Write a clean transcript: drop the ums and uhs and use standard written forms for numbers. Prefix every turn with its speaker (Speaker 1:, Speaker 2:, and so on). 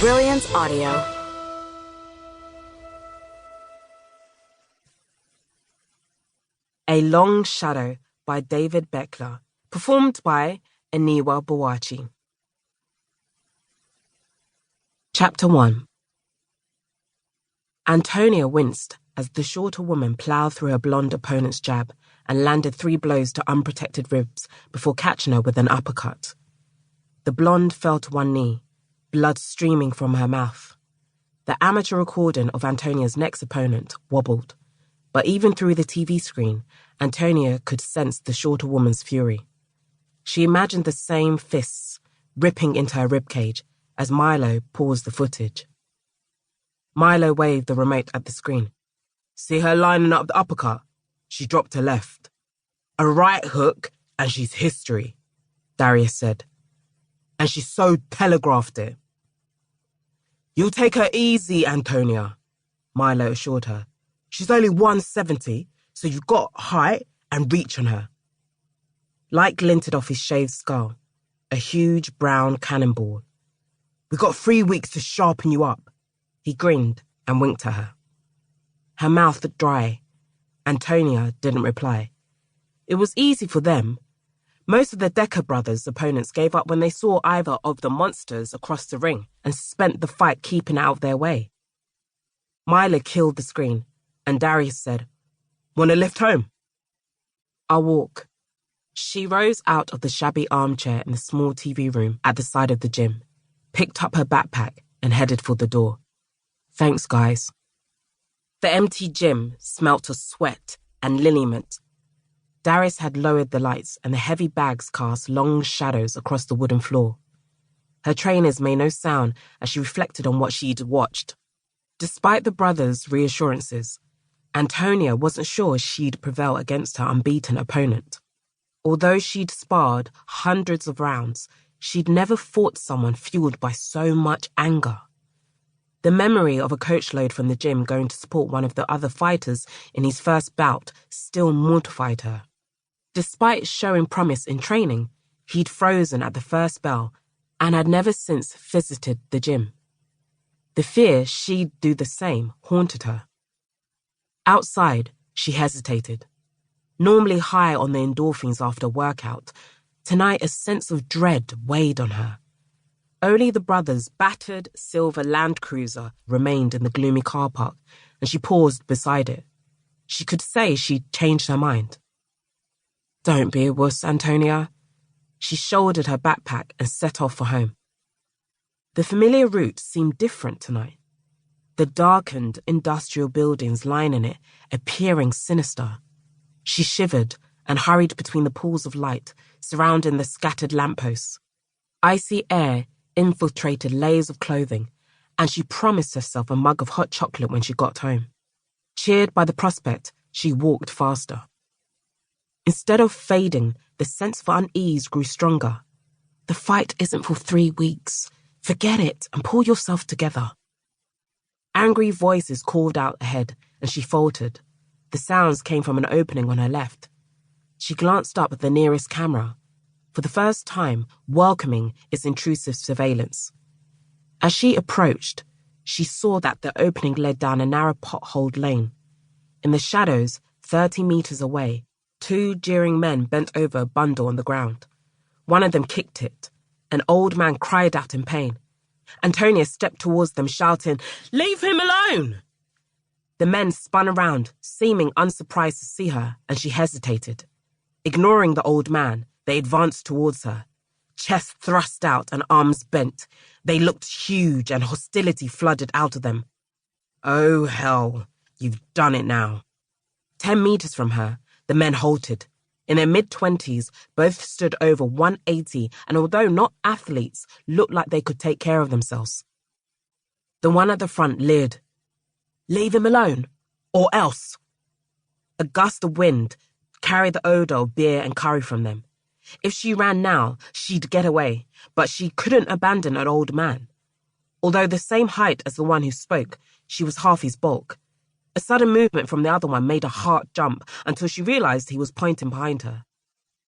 Speaker 1: Brilliance Audio.
Speaker 2: A Long Shadow by David Beckler, performed by Aniwa Bawachi. Chapter 1. Antonia winced as the shorter woman ploughed through her blonde opponent's jab and landed 3 blows to unprotected ribs before catching her with an uppercut. The blonde fell to one knee, blood streaming from her mouth. The amateur recording of Antonia's next opponent wobbled, but even through the TV screen, Antonia could sense the shorter woman's fury. She imagined the same fists ripping into her ribcage as Milo paused the footage. Milo waved the remote at the screen. "See her lining up the uppercut? She dropped her left. A right hook and she's history," Darius said. "And she so telegraphed it." "You'll take her easy, Antonia," Milo assured her. "She's only 170, so you've got height and reach on her." Light glinted off his shaved skull, a huge brown cannonball. "We've got 3 weeks to sharpen you up." He grinned and winked at her. Her mouth looked dry. Antonia didn't reply. It was easy for them. Most of the Decker brothers' opponents gave up when they saw either of the monsters across the ring and spent the fight keeping out of their way. Milo killed the screen, and Darius said, "Want to lift home?" "I'll walk." She rose out of the shabby armchair in the small TV room at the side of the gym, picked up her backpack, and headed for the door. "Thanks, guys." The empty gym smelt of sweat and liniment. Darius had lowered the lights and the heavy bags cast long shadows across the wooden floor. Her trainers made no sound as she reflected on what she'd watched. Despite the brothers' reassurances, Antonia wasn't sure she'd prevail against her unbeaten opponent. Although she'd sparred hundreds of rounds, she'd never fought someone fueled by so much anger. The memory of a coach load from the gym going to support one of the other fighters in his first bout still mortified her. Despite showing promise in training, he'd frozen at the first bell and had never since visited the gym. The fear she'd do the same haunted her. Outside, she hesitated. Normally high on the endorphins after a workout, tonight a sense of dread weighed on her. Only the brothers' battered silver Land Cruiser remained in the gloomy car park, and she paused beside it. She could say she'd changed her mind. "Don't be a wuss, Antonia." She shouldered her backpack and set off for home. The familiar route seemed different tonight. The darkened industrial buildings lining it appearing sinister. She shivered and hurried between the pools of light surrounding the scattered lampposts. Icy air infiltrated layers of clothing, and she promised herself a mug of hot chocolate when she got home. Cheered by the prospect, she walked faster. Instead of fading, the sense of unease grew stronger. The fight isn't for 3 weeks. Forget it and pull yourself together. Angry voices called out ahead, and she faltered. The sounds came from an opening on her left. She glanced up at the nearest camera, for the first time welcoming its intrusive surveillance. As she approached, she saw that the opening led down a narrow potholed lane. In the shadows, 30 meters away, 2 jeering men bent over a bundle on the ground. One of them kicked it. An old man cried out in pain. Antonia stepped towards them, shouting, "Leave him alone!" The men spun around, seeming unsurprised to see her, and she hesitated. Ignoring the old man, they advanced towards her. Chest thrust out and arms bent. They looked huge and hostility flooded out of them. "Oh, hell, you've done it now." 10 meters from her, the men halted. In their mid-20s, both stood over 180 and although not athletes, looked like they could take care of themselves. The one at the front leered. "Leave him alone, or else." A gust of wind carried the odor of beer and curry from them. If she ran now, she'd get away, but she couldn't abandon an old man. Although the same height as the one who spoke, she was half his bulk. A sudden movement from the other one made her heart jump until she realized he was pointing behind her.